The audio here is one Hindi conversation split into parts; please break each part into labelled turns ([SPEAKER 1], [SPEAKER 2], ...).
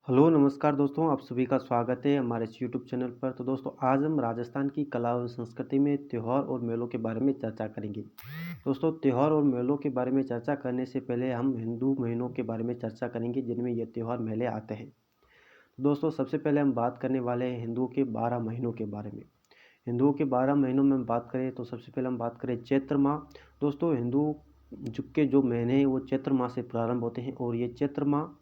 [SPEAKER 1] हेलो नमस्कार दोस्तों, आप सभी का स्वागत है हमारे इस यूट्यूब चैनल पर। तो दोस्तों आज हम राजस्थान की कला और संस्कृति में त्यौहार और मेलों के बारे में चर्चा करेंगे। दोस्तों त्यौहार और मेलों के बारे में चर्चा करने से पहले हम हिंदू महीनों के बारे में चर्चा करेंगे जिनमें ये त्यौहार मेले आते हैं। दोस्तों सबसे पहले हम बात करने वाले हैं हिंदुओं के 12 महीनों के बारे में। हिंदुओं के 12 महीनों में हम बात करें तो सबसे पहले हम बात करें चैत्र माह। दोस्तों हिंदू के जो महीने हैं वो चैत्र माह से प्रारंभ होते हैं और ये चैत्र माह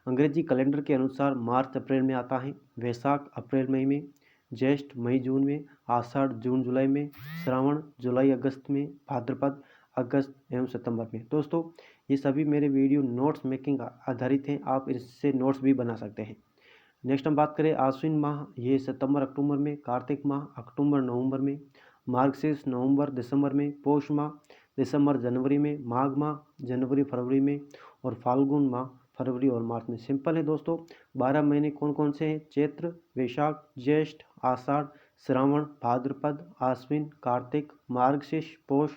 [SPEAKER 1] अंग्रेजी कैलेंडर के अनुसार मार्च अप्रैल में आता है, वैशाख अप्रैल मई में, ज्येष्ठ मई जून में, आषाढ़ जून जुलाई में, श्रावण जुलाई अगस्त में, भाद्रपद अगस्त एवं सितंबर में। दोस्तों ये सभी मेरे वीडियो नोट्स मेकिंग आधारित हैं, आप इससे नोट्स भी बना सकते हैं। नेक्स्ट हम बात करें आश्विन माह, ये सितंबर अक्टूबर में, कार्तिक माह अक्टूबर नवंबर में, मार्गशीर्ष नवंबर दिसंबर में, पौष माह दिसंबर जनवरी में, माघ माह जनवरी फरवरी में और फाल्गुन माह फरवरी और मार्च में। सिंपल है दोस्तों। 12 महीने कौन कौन से हैं? चैत्र, वैशाख, ज्येष्ठ, आषाढ़, श्रावण, भाद्रपद, आश्विन, कार्तिक, मार्गशीर्ष, पौष,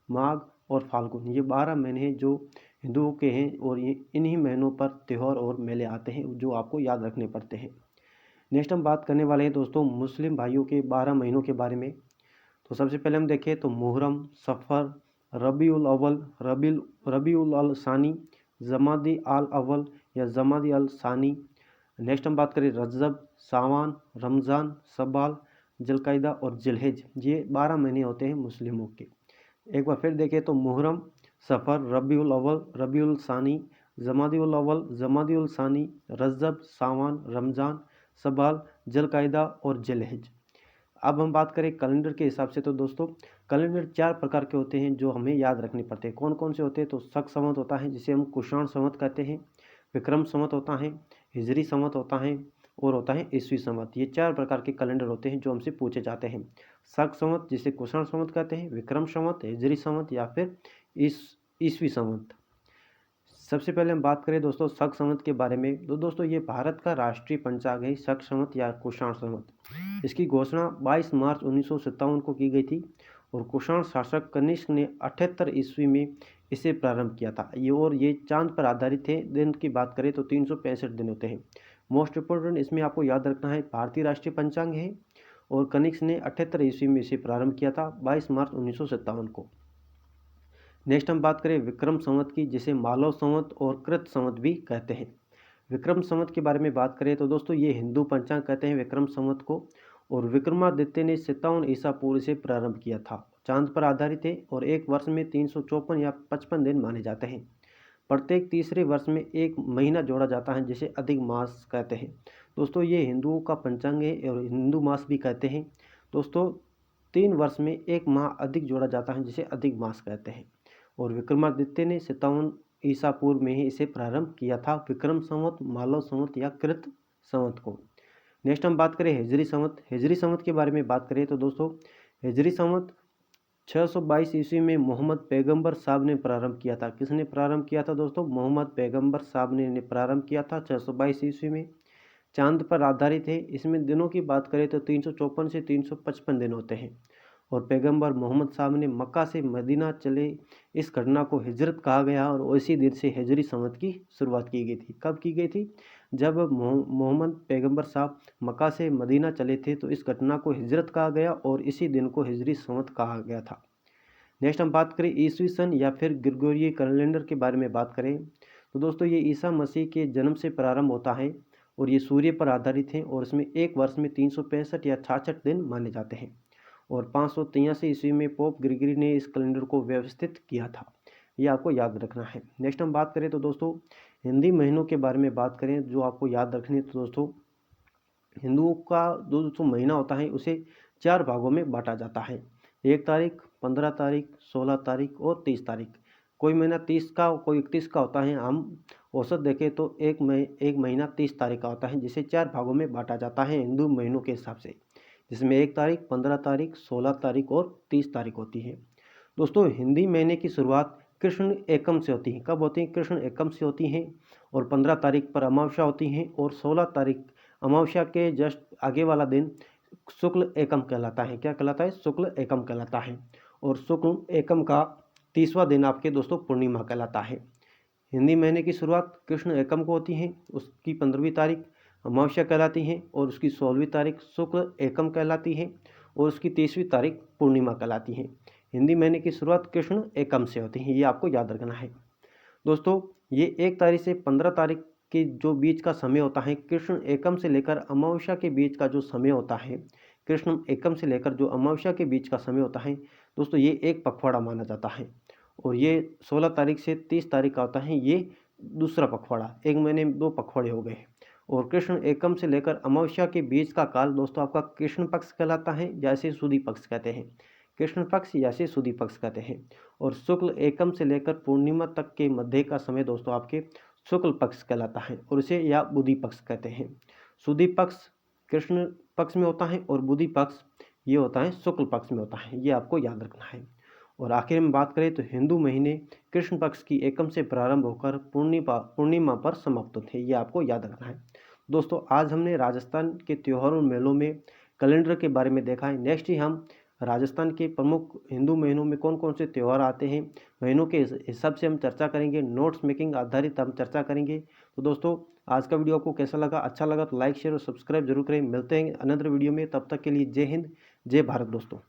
[SPEAKER 1] माघ और फाल्गुन। ये 12 महीने हैं जो हिंदुओं के हैं और ये इन्हीं महीनों पर त्यौहार और मेले आते हैं जो आपको याद रखने पड़ते हैं। नेक्स्ट हम बात करने वाले हैं दोस्तों मुस्लिम भाइयों के 12 महीनों के बारे में। तो सबसे पहले हम देखें तो मुहर्रम, सफ़र, रबीउल अव्वल, रबीउल अल सानी, जमादी अल अव्वल या जमादी अल सानी। नेक्स्ट हम बात करें रजब, सावान, रमज़ान, शब्बाल, जिलक़ाइदा और जिलहिज। ये 12 महीने होते हैं मुस्लिमों के। एक बार फिर देखें तो मुहर्रम, सफ़र, रबीउल अव्वल, रबीउल सानी, जमादिउल अव्वल, जमादिउल सानी, रजब, सावान, रमज़ान, शब्बाल, जिलक़ाइदा और जिलहिज। अब हम बात करें कैलेंडर के हिसाब से तो दोस्तों कैलेंडर 4 प्रकार के होते हैं जो हमें याद रखने पड़ते हैं। कौन कौन से होते हैं? तो शक संवत होता है जिसे हम कुषाण संवत कहते हैं, विक्रम संवत होता है, हिजरी संवत होता है और होता है ईस्वी संवत। ये 4 प्रकार के कैलेंडर होते हैं जो हमसे पूछे जाते हैं। शक संवत जिसे कुषाण संवत कहते हैं, विक्रम संवत, हिजरी संवत या फिर ईस्वी संवत। सबसे पहले हम बात करें दोस्तों शक संवत के बारे में। तो दोस्तों ये भारत का राष्ट्रीय पंचांग है शक संवत या कुषाण संवत। इसकी घोषणा 22 मार्च 1957 को की गई थी और कुषाण शासक कनिष्क ने 78 ईस्वी में इसे प्रारंभ किया था। ये चांद पर आधारित है। दिन की बात करें तो 365 दिन होते हैं। मोस्ट इम्पोर्टेंट इसमें आपको याद रखना है भारतीय राष्ट्रीय पंचांग है और कनिष्क ने 78 ईस्वी में इसे प्रारंभ किया था 22 मार्च 1957 को। नेक्स्ट हम बात करें विक्रम संवत की जिसे मालव संवत और कृत संवत भी कहते हैं। विक्रम संवत के बारे में बात करें तो दोस्तों ये हिंदू पंचांग कहते हैं विक्रम संवत को और विक्रमादित्य ने 57 ईसा पूर्व से प्रारंभ किया था। चांद पर आधारित है और एक वर्ष में 354 या 55 दिन माने जाते हैं। प्रत्येक तीसरे वर्ष में एक महीना जोड़ा जाता है जिसे अधिक मास कहते हैं। दोस्तों ये हिंदुओं का पंचांग है और हिंदू मास भी कहते हैं। दोस्तों 3 वर्ष में एक माह अधिक जोड़ा जाता है जिसे अधिक मास कहते हैं और विक्रमादित्य ने 57 ईसा पूर्व में ही इसे प्रारंभ किया था विक्रम संवत, मालव संवत या कृत संवत को। नेक्स्ट हम बात करें हिजरी संवत। हिजरी संवत के बारे में बात करें तो दोस्तों हिजरी संवत 622 ईस्वी में मोहम्मद पैगंबर साहब ने प्रारंभ किया था। किसने प्रारंभ किया था दोस्तों? मोहम्मद पैगंबर साहब ने प्रारंभ किया था 622 ईस्वी में। चांद पर आधारित है। इसमें दिनों की बात करें तो 354 से 355 दिन होते हैं और पैगंबर मोहम्मद साहब ने मक्का से मदीना चले इस घटना को हिजरत कहा गया और उसी दिन से हिजरी संवत की शुरुआत की गई थी। कब की गई थी? जब मोहम्मद पैगंबर साहब मक्का से मदीना चले थे तो इस घटना को हिजरत कहा गया और इसी दिन को हिजरी संवत कहा गया था। नेक्स्ट हम बात करें ईस्वी सन या फिर ग्रिगोरियन कैलेंडर के बारे में बात करें तो दोस्तों ये ईसा मसीह के जन्म से प्रारंभ होता है और ये सूर्य पर आधारित है और इसमें एक वर्ष में 365 या 66 दिन माने जाते हैं और 583 ईस्वी में पोप ग्रिगरी ने इस कैलेंडर को व्यवस्थित किया था। ये आपको याद रखना है। नेक्स्ट हम बात करें तो दोस्तों हिंदी महीनों के बारे में बात करें जो आपको याद रखनी है तो दोस्तों हिंदुओं का जो महीना होता है उसे 4 भागों में बांटा जाता है। 1 तारीख, 15 तारीख, 16 तारीख और 30 तारीख। कोई महीना 30 का कोई 31 का होता है। हम औसत देखें तो एक महीना 30 तारीख का होता है जिसे 4 भागों में बांटा जाता है हिंदू महीनों के हिसाब से, जिसमें 1 तारीख, 15 तारीख, 16 तारीख और 30 तारीख होती है। दोस्तों हिंदी महीने की शुरुआत कृष्ण एकम से होती है। कब होती है? कृष्ण एकम से होती हैं और 15 तारीख पर अमावस्या होती हैं और 16 तारीख अमावस्या के जस्ट आगे वाला दिन शुक्ल एकम कहलाता है। क्या कहलाता है? शुक्ल एकम कहलाता है और शुक्ल एकम का 30वां दिन आपके दोस्तों पूर्णिमा कहलाता है। हिंदी महीने की शुरुआत कृष्ण एकम को होती है, उसकी 15वीं तारीख अमावस्या कहलाती हैं और उसकी 16वीं तारीख शुक्ल एकम कहलाती है और उसकी 30वीं तारीख पूर्णिमा कहलाती है। हिंदी महीने की शुरुआत कृष्ण एकम से होती है, ये आपको याद रखना है। दोस्तों ये 1 तारीख से 15 तारीख के जो बीच का समय होता है, कृष्ण एकम से लेकर अमावस्या के बीच का जो समय होता है, कृष्ण एकम से लेकर जो अमावस्या के बीच का समय होता है दोस्तों, ये एक पखवाड़ा माना जाता है। और ये 16 तारीख से 30 तारीख का होता है, ये दूसरा पखवाड़ा। एक महीने में 2 पखवाड़े हो गए। और कृष्ण एकम से लेकर अमावस्या के बीच का काल दोस्तों आपका कृष्ण पक्ष कहलाता है, जैसे सुदी पक्ष कहते हैं। कृष्ण पक्ष या से सुदी पक्ष कहते हैं। और शुक्ल एकम से लेकर पूर्णिमा तक के मध्य का समय दोस्तों आपके शुक्ल पक्ष कहलाता है और इसे या बुधि पक्ष कहते हैं। सुदी पक्ष कृष्ण पक्ष में होता है और बुधि पक्ष ये होता है शुक्ल पक्ष में होता है, ये आपको याद रखना है। और आखिर में बात करें तो हिंदू महीने कृष्ण पक्ष की एकम से प्रारंभ होकर पूर्णिमा पर समाप्त होते हैं, ये आपको याद रखना है। दोस्तों आज हमने राजस्थान के त्योहारों और मेलों में कैलेंडर के बारे में देखा है। नेक्स्ट ही हम राजस्थान के प्रमुख हिंदू महीनों में कौन कौन से त्यौहार आते हैं, महीनों के हिसाब से हम चर्चा करेंगे। नोट्स मेकिंग आधारित हम चर्चा करेंगे। तो दोस्तों आज का वीडियो आपको कैसा लगा? अच्छा लगा तो लाइक शेयर और सब्सक्राइब जरूर करें। मिलते हैं अनदर वीडियो में, तब तक के लिए जय हिंद जय भारत दोस्तों।